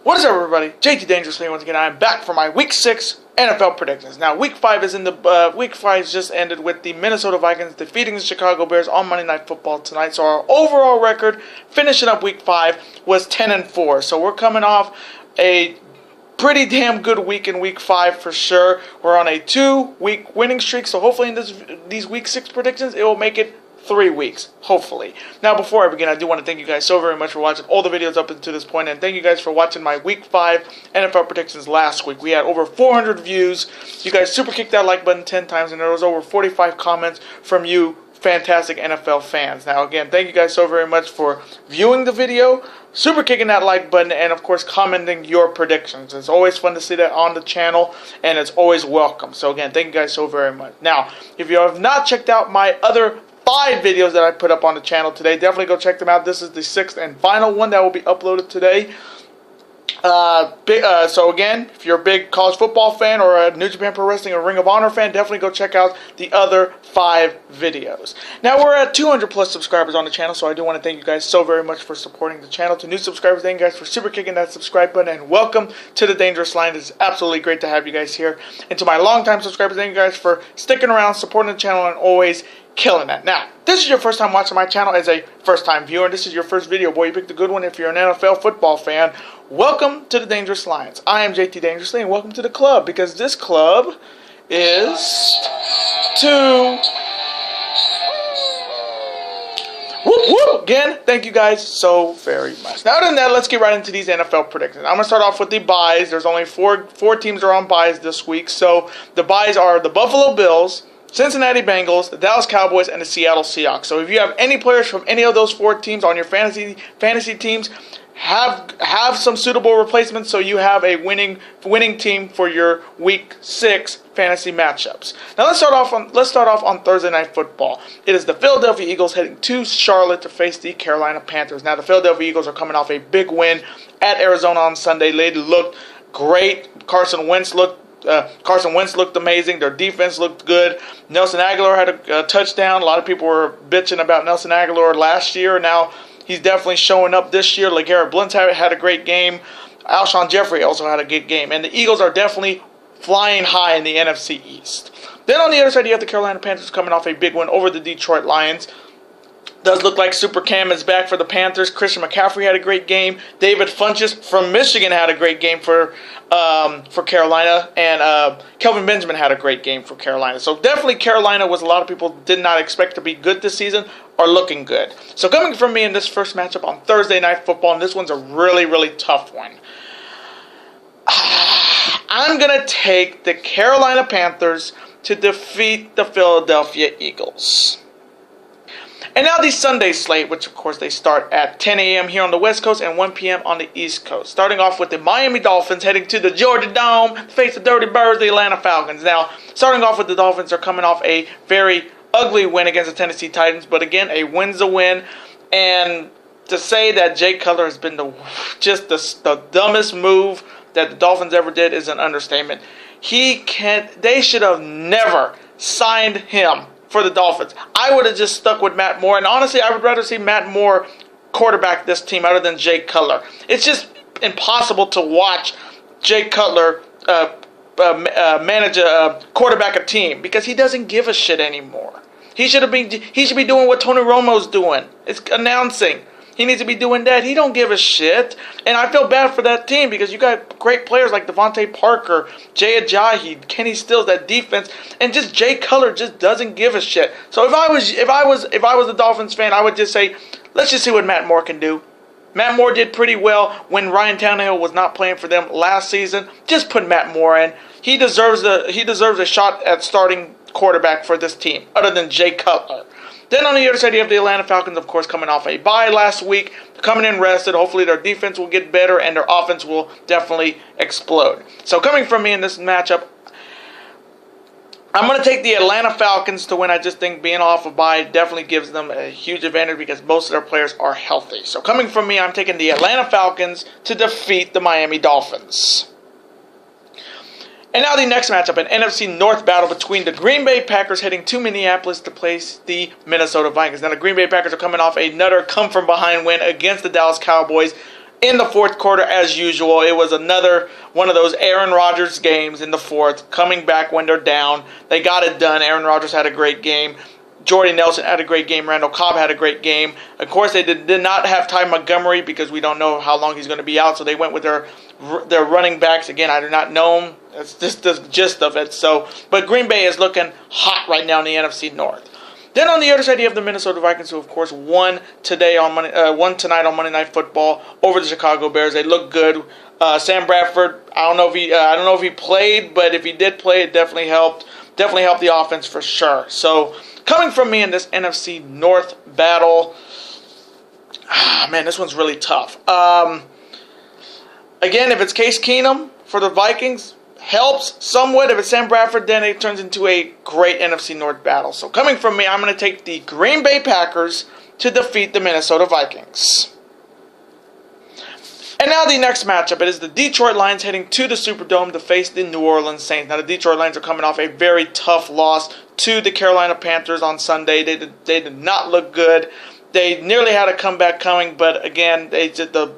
What is up, everybody? JT Dangerously once again. I'm back for my Week 6 NFL predictions. Now, Week 5 is in the Week 5 just ended with the Minnesota Vikings defeating the Chicago Bears on Monday Night Football tonight. So our overall record finishing up Week 5 was 10-4. So we're coming off a pretty damn good week in Week 5 for sure. We're on a 2-week winning streak. So hopefully in these Week 6 predictions, it will make it 3 weeks, hopefully. Now, before I begin, I do want to thank you guys so very much for watching all the videos up until this point, and thank you guys for watching my Week 5 NFL predictions last week. We had over 400 views. You guys super kicked that like button 10 times, and there was over 45 comments from you fantastic NFL fans. Now, again, thank you guys so very much for viewing the video, super kicking that like button, and of course commenting your predictions. It's always fun to see that on the channel, and it's always welcome. So again, thank you guys so very much. Now, if you have not checked out my other 5 videos that I put up on the channel today, definitely go check them out. This is the 6th and final one that will be uploaded today. So again, if you're a big college football fan or a New Japan Pro Wrestling or Ring of Honor fan, definitely go check out the other 5 videos. Now, we're at 200 plus subscribers on the channel, so I do want to thank you guys so very much for supporting the channel. To new subscribers, thank you guys for super kicking that subscribe button, and welcome to the Dangerous Line. It's absolutely great to have you guys here. And to my longtime subscribers, thank you guys for sticking around, supporting the channel, and always killing that. Now, this is your first time watching my channel as a first-time viewer, and this is your first video. Boy, you picked a good one if you're an NFL football fan. Welcome to the Dangerous Lions. I am JT Dangerously, and welcome to the club, because this club is to... Whoop, whoop. Again, thank you guys so very much. Now, other than that, let's get right into these NFL predictions. I'm going to start off with the byes. There's only four teams that are on byes this week, so the byes are the Buffalo Bills, Cincinnati Bengals, the Dallas Cowboys, and the Seattle Seahawks. So if you have any players from any of those 4 teams on your fantasy teams, have some suitable replacements so you have a winning team for your Week 6 fantasy matchups. Now let's start off on Thursday Night Football. It is the Philadelphia Eagles heading to Charlotte to face the Carolina Panthers. Now the Philadelphia Eagles are coming off a big win at Arizona on Sunday. They looked great. Carson Wentz looked amazing. Their defense looked good. Nelson Aguilar had a touchdown. A lot of people were bitching about Nelson Aguilar last year. Now he's definitely showing up this year. LeGarrette Blount had a great game. Alshon Jeffrey also had a good game. And the Eagles are definitely flying high in the NFC East. Then on the other side, you have the Carolina Panthers coming off a big win over the Detroit Lions. Does look like Super Cam is back for the Panthers. Christian McCaffrey had a great game. David Funchess from Michigan had a great game for Carolina, and Kelvin Benjamin had a great game for Carolina. So definitely Carolina was a lot of people did not expect to be good this season, are looking good. So coming from me in this first matchup on Thursday Night Football, and this one's a really, really tough one. I'm going to take the Carolina Panthers to defeat the Philadelphia Eagles. And now the Sunday slate, which of course they start at 10 a.m. here on the West Coast and 1 p.m. on the East Coast. Starting off with the Miami Dolphins heading to the Georgia Dome to face the Dirty Birds, the Atlanta Falcons. Now, starting off with the Dolphins, are coming off a very ugly win against the Tennessee Titans. But again, a win's a win. And to say that Jay Cutler has been the dumbest move that the Dolphins ever did is an understatement. They should have never signed him for the Dolphins. I would have just stuck with Matt Moore, and honestly, I would rather see Matt Moore quarterback this team other than Jay Cutler. It's just impossible to watch Jay Cutler manage quarterback a team because he doesn't give a shit anymore. He should be doing what Tony Romo's doing. It's announcing. He needs to be doing that. He don't give a shit. And I feel bad for that team because you got great players like Devontae Parker, Jay Ajayi, Kenny Stills, that defense, and just Jay Cutler just doesn't give a shit. So if I was a Dolphins fan, I would just say, let's just see what Matt Moore can do. Matt Moore did pretty well when Ryan Tannehill was not playing for them last season. Just put Matt Moore in. He deserves a shot at starting quarterback for this team, other than Jay Cutler. Then on the other side, you have the Atlanta Falcons, of course, coming off a bye last week. Coming in rested. Hopefully their defense will get better and their offense will definitely explode. So coming from me in this matchup, I'm going to take the Atlanta Falcons to win. I just think being off a bye definitely gives them a huge advantage because most of their players are healthy. So coming from me, I'm taking the Atlanta Falcons to defeat the Miami Dolphins. And now the next matchup, an NFC North battle between the Green Bay Packers heading to Minneapolis to place the Minnesota Vikings. Now the Green Bay Packers are coming off another come-from-behind win against the Dallas Cowboys. in the fourth quarter as usual. It was another one of those Aaron Rodgers games in the fourth, coming back when they're down. They got it done. Aaron Rodgers had a great game. Jordy Nelson had a great game. Randall Cobb had a great game. Of course, they did not have Ty Montgomery because we don't know how long he's going to be out, so they went with their running backs. Again, I do not know them. That's just the gist of it. But Green Bay is looking hot right now in the NFC North. Then on the other side, you have the Minnesota Vikings, who of course won tonight on Monday Night Football over the Chicago Bears. They look good. Sam Bradford, I don't know if he played, but if he did play, it definitely helped. Definitely helped the offense for sure. So coming from me in this NFC North battle, man, this one's really tough. Again, if it's Case Keenum for the Vikings, helps somewhat. If it's Sam Bradford, then it turns into a great NFC North battle. So coming from me, I'm going to take the Green Bay Packers to defeat the Minnesota Vikings. And now the next matchup, it is the Detroit Lions heading to the Superdome to face the New Orleans Saints. Now the Detroit Lions are coming off a very tough loss to the Carolina Panthers on Sunday. They did not look good. They nearly had a comeback coming, but again, the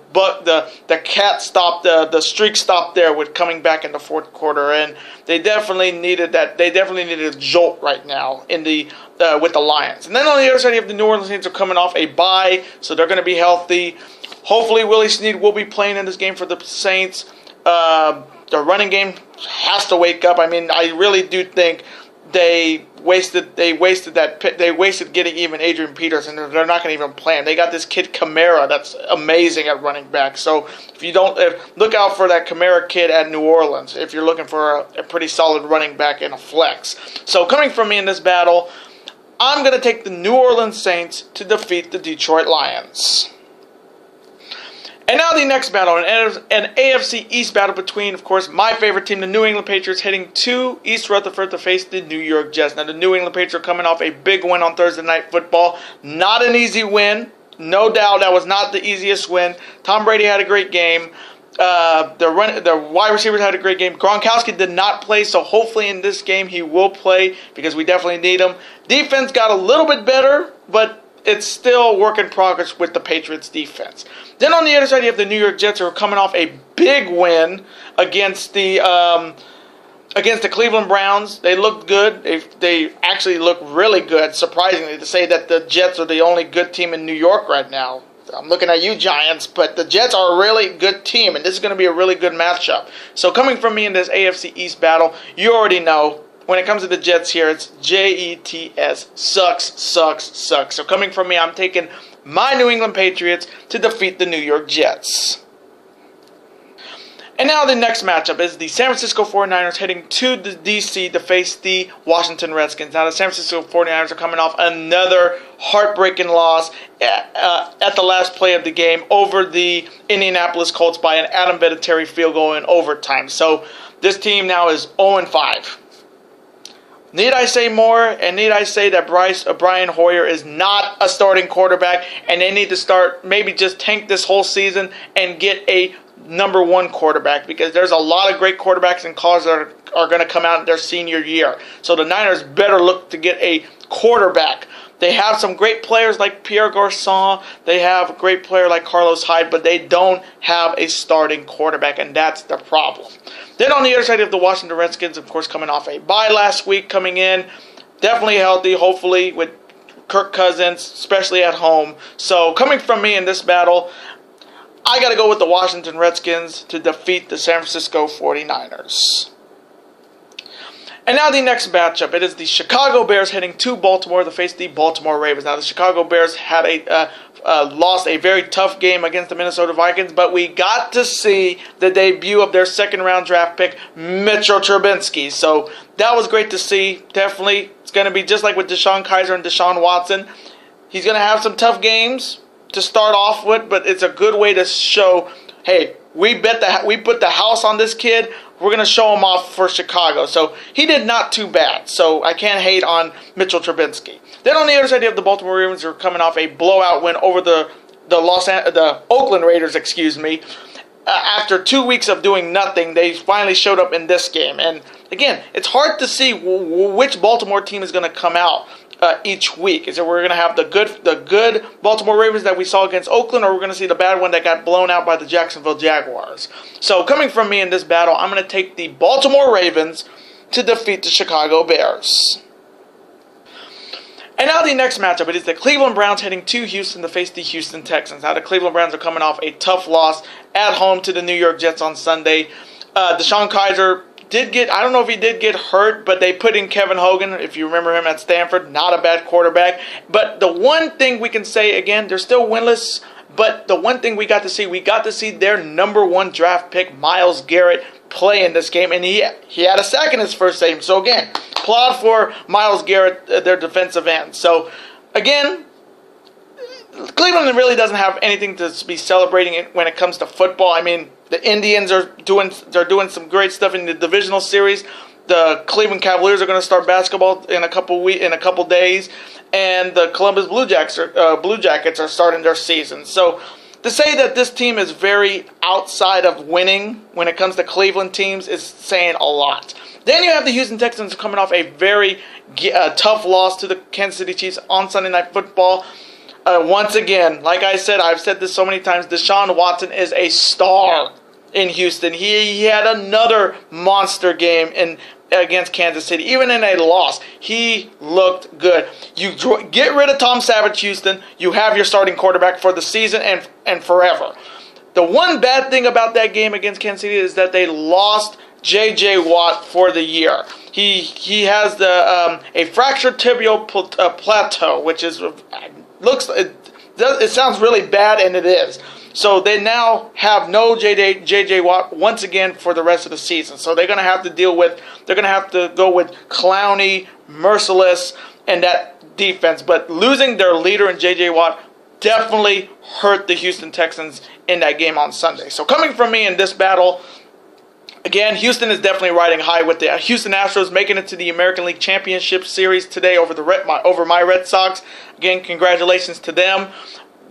cat stopped, the streak stopped there with coming back in the fourth quarter, and they definitely needed that. They definitely needed a jolt right now in with the Lions. And then on the other side, you have the New Orleans Saints are coming off a bye, so they're going to be healthy. Hopefully, Willie Snead will be playing in this game for the Saints. The running game has to wake up. I mean, I really do think they wasted getting even Adrian Peterson. They're not going to even play him. They got this kid Kamara that's amazing at running back. So look out for that Kamara kid at New Orleans if you're looking for a pretty solid running back and a flex. So coming from me in this battle, I'm going to take the New Orleans Saints to defeat the Detroit Lions. And now the next battle, an AFC East battle between, of course, my favorite team, the New England Patriots, heading to East Rutherford to face the New York Jets. Now, the New England Patriots are coming off a big win on Thursday Night Football. Not an easy win. No doubt that was not the easiest win. Tom Brady had a great game. The wide receivers had a great game. Gronkowski did not play, so hopefully in this game he will play because we definitely need him. Defense got a little bit better, but it's still work in progress with the Patriots defense. Then on the other side, you have the New York Jets who are coming off a big win against the Cleveland Browns. They looked good. They actually look really good, surprisingly, to say that the Jets are the only good team in New York right now. I'm looking at you, Giants, but the Jets are a really good team, and this is going to be a really good matchup. So coming from me in this AFC East battle, you already know, when it comes to the Jets here, it's Jets. Sucks. So coming from me, I'm taking my New England Patriots to defeat the New York Jets. And now the next matchup is the San Francisco 49ers heading to the D.C. to face the Washington Redskins. Now the San Francisco 49ers are coming off another heartbreaking loss at the last play of the game over the Indianapolis Colts by an Adam Vinatieri field goal in overtime. So this team now is 0-5. Need I say more? And need I say that Brian Hoyer is not a starting quarterback, and they need to start maybe just tank this whole season and get a number one quarterback, because there's a lot of great quarterbacks in college that are going to come out in their senior year. So the Niners better look to get a quarterback. They have some great players like Pierre Garçon. They have a great player like Carlos Hyde, but they don't have a starting quarterback, and that's the problem. Then on the other side of the Washington Redskins, of course, coming off a bye last week, coming in, definitely healthy, hopefully, with Kirk Cousins, especially at home. So coming from me in this battle, I got to go with the Washington Redskins to defeat the San Francisco 49ers. And now the next matchup, it is the Chicago Bears heading to Baltimore to face the Baltimore Ravens. Now the Chicago Bears had lost a very tough game against the Minnesota Vikings, but we got to see the debut of their second-round draft pick, Mitchell Trubisky. So that was great to see. Definitely, it's going to be just like with Deshaun Kaiser and Deshaun Watson. He's going to have some tough games to start off with, but it's a good way to show, hey, we put the house on this kid. We're going to show him off for Chicago. So he did not too bad. So I can't hate on Mitchell Trubisky. Then on the other side, you have the Baltimore Ravens who are coming off a blowout win over the Oakland Raiders, after 2 weeks of doing nothing, they finally showed up in this game. And again, it's hard to see which Baltimore team is going to come out each week. Is that we're going to have the good Baltimore Ravens that we saw against Oakland, or we're going to see the bad one that got blown out by the Jacksonville Jaguars. So coming from me in this battle, I'm going to take the Baltimore Ravens to defeat the Chicago Bears. And now the next matchup, it is the Cleveland Browns heading to Houston to face the Houston Texans. Now the Cleveland Browns are coming off a tough loss at home to the New York Jets on Sunday. Deshaun Kaiser I don't know if he did get hurt, but they put in Kevin Hogan, if you remember him at Stanford, not a bad quarterback. But the one thing we can say, again, they're still winless, but the one thing we got to see their number 1 draft pick, Myles Garrett, play in this game, and he had a sack in his first game. So again, applaud for Myles Garrett, their defensive end. So again, Cleveland really doesn't have anything to be celebrating when it comes to football. I mean, the Indians are doing some great stuff in the divisional series. The Cleveland Cavaliers are going to start basketball in a couple days, and the Columbus Blue Jackets are starting their season. So to say that this team is very outside of winning when it comes to Cleveland teams is saying a lot. Then you have the Houston Texans coming off a very tough loss to the Kansas City Chiefs on Sunday Night Football. Once again, like I said, I've said this so many times, Deshaun Watson is a star in Houston. He had another monster game against Kansas City. Even in a loss, he looked good. You get rid of Tom Savage, Houston, you have your starting quarterback for the season and forever. The one bad thing about that game against Kansas City is that they lost J.J. Watt for the year. He has a fractured tibial plateau, which is... It sounds really bad, and it is. So they now have no J.J. Watt once again for the rest of the season. So they're going to have to go with Clowney, Merciless, and that defense. But losing their leader in J.J. Watt definitely hurt the Houston Texans in that game on Sunday. So coming from me in this battle, again, Houston is definitely riding high with the Houston Astros making it to the American League Championship Series today over my Red Sox. Again, congratulations to them.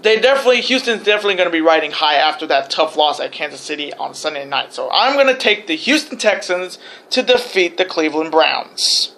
Houston's definitely going to be riding high after that tough loss at Kansas City on Sunday night. So I'm going to take the Houston Texans to defeat the Cleveland Browns.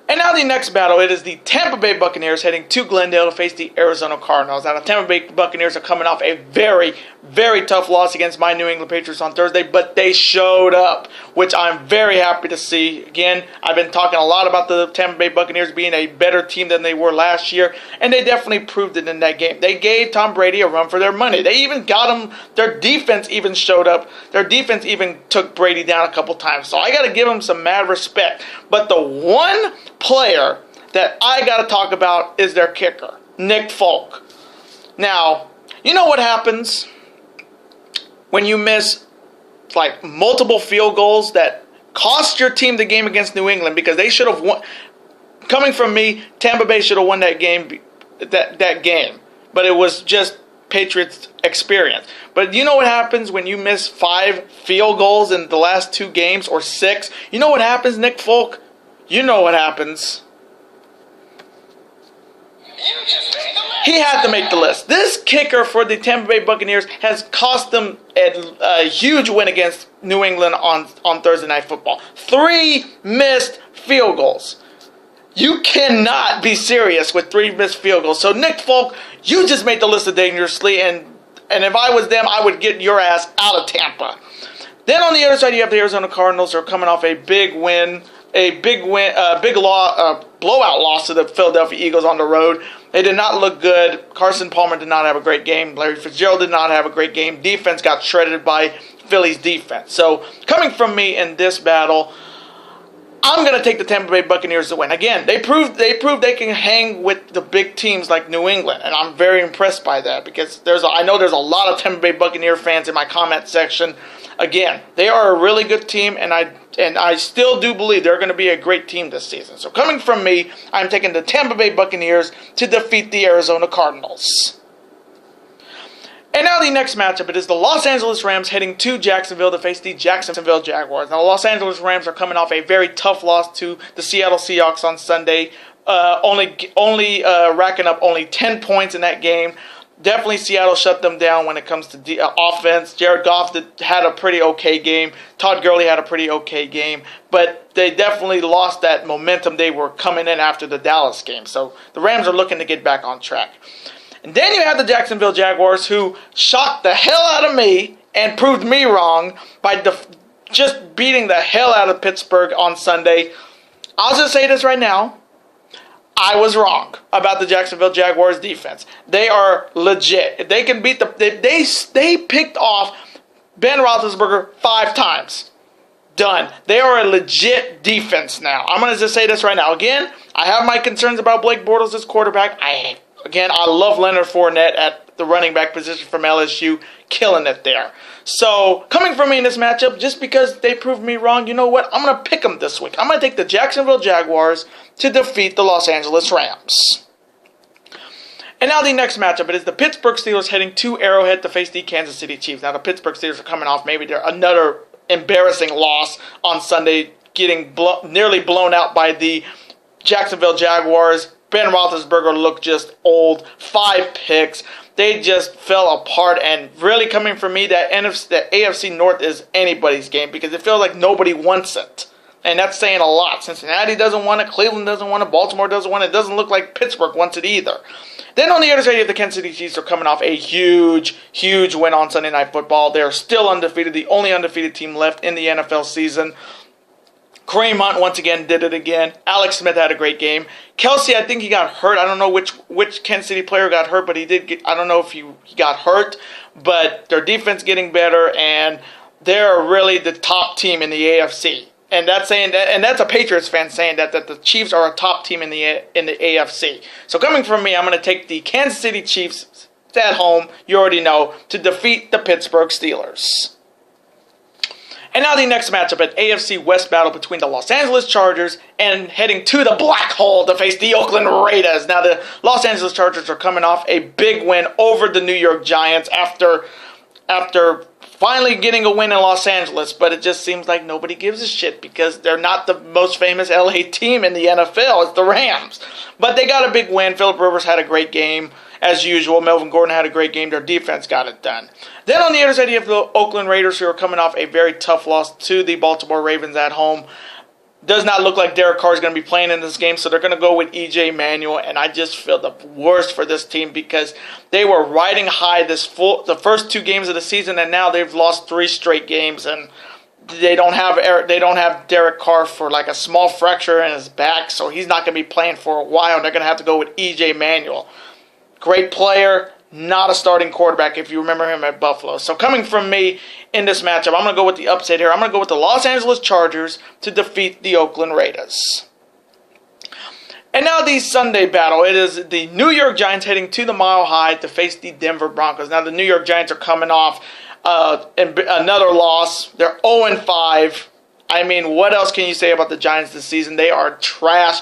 And now the next battle, it is the Tampa Bay Buccaneers heading to Glendale to face the Arizona Cardinals. Now the Tampa Bay Buccaneers are coming off a very, very tough loss against my New England Patriots on Thursday, but they showed up, which I'm very happy to see. Again, I've been talking a lot about the Tampa Bay Buccaneers being a better team than they were last year, and they definitely proved it in that game. They gave Tom Brady a run for their money. They even got him, their defense even showed up. Their defense even took Brady down a couple times. So I got to give them some mad respect. But the one player that I got to talk about is their kicker, Nick Folk. Now, you know what happens when you miss like multiple field goals that cost your team the game against New England, because they should have won. Coming from me, Tampa Bay should have won that game, that game, but it was just Patriots experience. But you know what happens when you miss 5 field goals in the last 2 games, or 6? You know what happens, Nick Folk? You know what happens. He had to make the list. This kicker for the Tampa Bay Buccaneers has cost them a huge win against New England on Thursday Night Football. 3 missed field goals. You cannot be serious with 3 missed field goals. So Nick Folk, you just made the list of dangerously, and if I was them, I would get your ass out of Tampa. Then on the other side, you have the Arizona Cardinals, who are coming off a blowout loss to the Philadelphia Eagles on the road. They did not look good. Carson Palmer did not have a great game. Larry Fitzgerald did not have a great game. Defense got shredded by Philly's defense. So coming from me in this battle, I'm going to take the Tampa Bay Buccaneers to win. Again, they proved they can hang with the big teams like New England, and I'm very impressed by that, because I know there's a lot of Tampa Bay Buccaneer fans in my comment section. Again, they are a really good team, and I still do believe they're going to be a great team this season. So coming from me, I'm taking the Tampa Bay Buccaneers to defeat the Arizona Cardinals. And now the next matchup, it is the Los Angeles Rams heading to Jacksonville to face the Jacksonville Jaguars. Now the Los Angeles Rams are coming off a very tough loss to the Seattle Seahawks on Sunday, only racking up only 10 points in that game. Definitely Seattle shut them down when it comes to offense. Jared Goff had a pretty okay game. Todd Gurley had a pretty okay game. But they definitely lost that momentum they were coming in after the Dallas game. So the Rams are looking to get back on track. And then you have the Jacksonville Jaguars, who shocked the hell out of me and proved me wrong by just beating the hell out of Pittsburgh on Sunday. I'll just say this right now. I was wrong about the Jacksonville Jaguars defense. They are legit. If they can beat they picked off Ben Roethlisberger 5 times. Done. They are a legit defense now. I'm going to just say this right now. Again, I have my concerns about Blake Bortles as quarterback. I love Leonard Fournette at the running back position from LSU, killing it there. So, coming from me in this matchup, just because they proved me wrong, you know what? I'm going to pick them this week. I'm going to take the Jacksonville Jaguars to defeat the Los Angeles Rams. And now the next matchup, it is the Pittsburgh Steelers heading to Arrowhead to face the Kansas City Chiefs. Now, the Pittsburgh Steelers are coming off maybe another embarrassing loss on Sunday, getting nearly blown out by the Jacksonville Jaguars. Ben Roethlisberger looked just old. 5 picks. They just fell apart. And really coming from me, that AFC North is anybody's game because it feels like nobody wants it. And that's saying a lot. Cincinnati doesn't want it. Cleveland doesn't want it. Baltimore doesn't want it. It doesn't look like Pittsburgh wants it either. Then on the other side, the Kansas City Chiefs are coming off a huge, huge win on Sunday Night Football. They're still undefeated. The only undefeated team left in the NFL season. Kareem Hunt once again did it again. Alex Smith had a great game. Kelsey, I think he got hurt. I don't know which Kansas City player got hurt, but he did get, I don't know if he got hurt. But their defense getting better, and they're really the top team in the AFC. And that's a Patriots fan saying that the Chiefs are a top team in the AFC. So coming from me, I'm going to take the Kansas City Chiefs at home, you already know, to defeat the Pittsburgh Steelers. And now the next matchup, an AFC West battle between the Los Angeles Chargers and heading to the black hole to face the Oakland Raiders. Now the Los Angeles Chargers are coming off a big win over the New York Giants after finally getting a win in Los Angeles, but it just seems like nobody gives a shit because they're not the most famous LA team in the NFL. It's the Rams. But they got a big win. Phillip Rivers had a great game. As usual, Melvin Gordon had a great game. Their defense got it done. Then on the other side, you have the Oakland Raiders, who are coming off a very tough loss to the Baltimore Ravens at home. Does not look like Derek Carr is going to be playing in this game, so they're going to go with E.J. Manuel, and I just feel the worst for this team because they were riding high the first 2 games of the season, and now they've lost 3 straight games, and they don't have Derek Carr for like a small fracture in his back, so he's not going to be playing for a while, and they're going to have to go with E.J. Manuel. Great player, not a starting quarterback if you remember him at Buffalo. So coming from me in this matchup, I'm going to go with the upset here. I'm going to go with the Los Angeles Chargers to defeat the Oakland Raiders. And now the Sunday battle. It is the New York Giants heading to the Mile High to face the Denver Broncos. Now the New York Giants are coming off another loss. They're 0-5. I mean, what else can you say about the Giants this season? They are trash.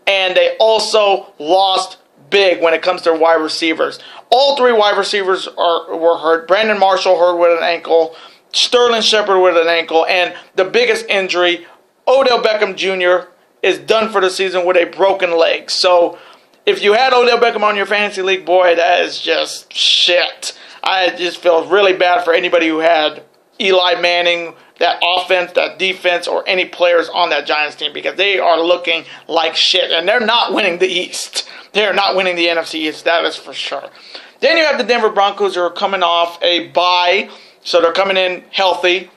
And they also lost big when it comes to wide receivers. All 3 wide receivers were hurt. Brandon Marshall hurt with an ankle. Sterling Shepard with an ankle. And the biggest injury, Odell Beckham Jr. is done for the season with a broken leg. So if you had Odell Beckham on your fantasy league, boy, that is just shit. I just feel really bad for anybody who had Eli Manning, that offense, that defense, or any players on that Giants team because they are looking like shit. And they're not winning the East. They're not winning the NFC East, that is for sure. Then you have the Denver Broncos who are coming off a bye, so they're coming in healthy.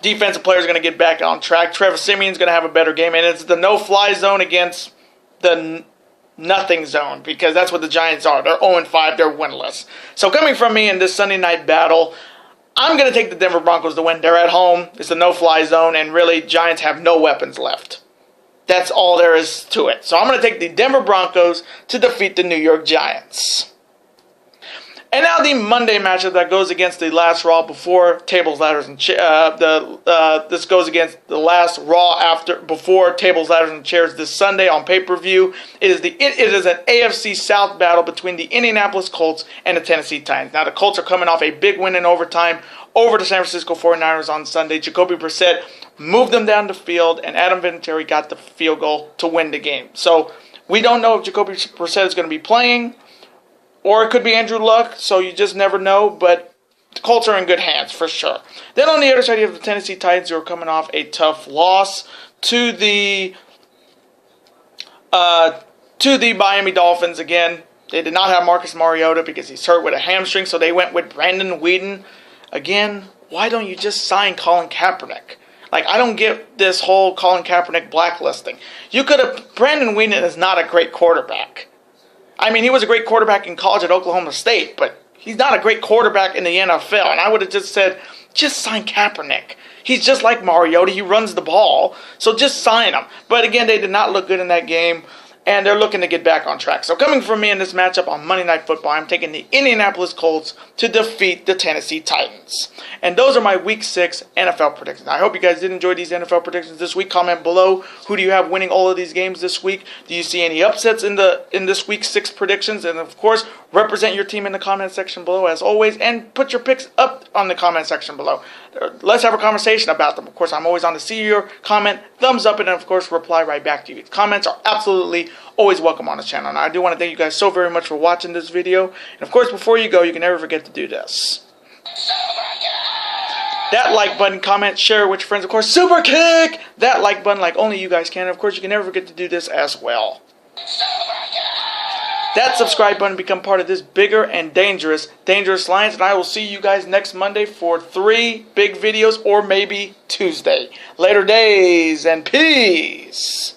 Defensive players are going to get back on track. Trevor Siemian's going to have a better game, and it's the no-fly zone against the nothing zone because that's what the Giants are. They're 0-5, they're winless. So coming from me in this Sunday night battle, I'm going to take the Denver Broncos to win. They're at home. It's the no-fly zone, and really, Giants have no weapons left. That's all there is to it. So I'm going to take the Denver Broncos to defeat the New York Giants. And now the Monday matchup that goes against the last Raw before tables, ladders, and this goes against the last Raw before tables, ladders, and chairs this Sunday on pay-per-view. It is an AFC South battle between the Indianapolis Colts and the Tennessee Titans. Now the Colts are coming off a big win in overtime over the San Francisco 49ers on Sunday. Jacoby Brissett moved them down the field, and Adam Vinatieri got the field goal to win the game. So we don't know if Jacoby Brissett is going to be playing or it could be Andrew Luck, so you just never know, but the Colts are in good hands for sure. Then on the other side, you have the Tennessee Titans, who are coming off a tough loss to the Miami Dolphins again. They did not have Marcus Mariota because he's hurt with a hamstring, so they went with Brandon Weeden. Again, why don't you just sign Colin Kaepernick? Like, I don't get this whole Colin Kaepernick blacklisting. Brandon Weeden is not a great quarterback. I mean, he was a great quarterback in college at Oklahoma State, but he's not a great quarterback in the NFL. And I would have just said, just sign Kaepernick. He's just like Mariota. He runs the ball. So just sign him. But again, they did not look good in that game. And they're looking to get back on track. So coming from me in this matchup on Monday Night Football, I'm taking the Indianapolis Colts to defeat the Tennessee Titans. And those are my Week 6 NFL predictions. I hope you guys did enjoy these NFL predictions this week. Comment below, who do you have winning all of these games this week? Do you see any upsets in this Week 6 predictions? And of course, represent your team in the comment section below as always. And put your picks up on the comment section below. Let's have a conversation about them. Of course, I'm always on to see your comment, thumbs up, and of course, reply right back to you. Comments are absolutely always welcome on the channel. And I do want to thank you guys so very much for watching this video. And of course, before you go, you can never forget to do this. That like button, comment, share with your friends. Of course, super kick that like button like only you guys can. And of course, you can never forget to do this as well. That subscribe button, become part of this bigger and dangerous alliance. And I will see you guys next Monday for 3 big videos, or maybe Tuesday. Later days and peace.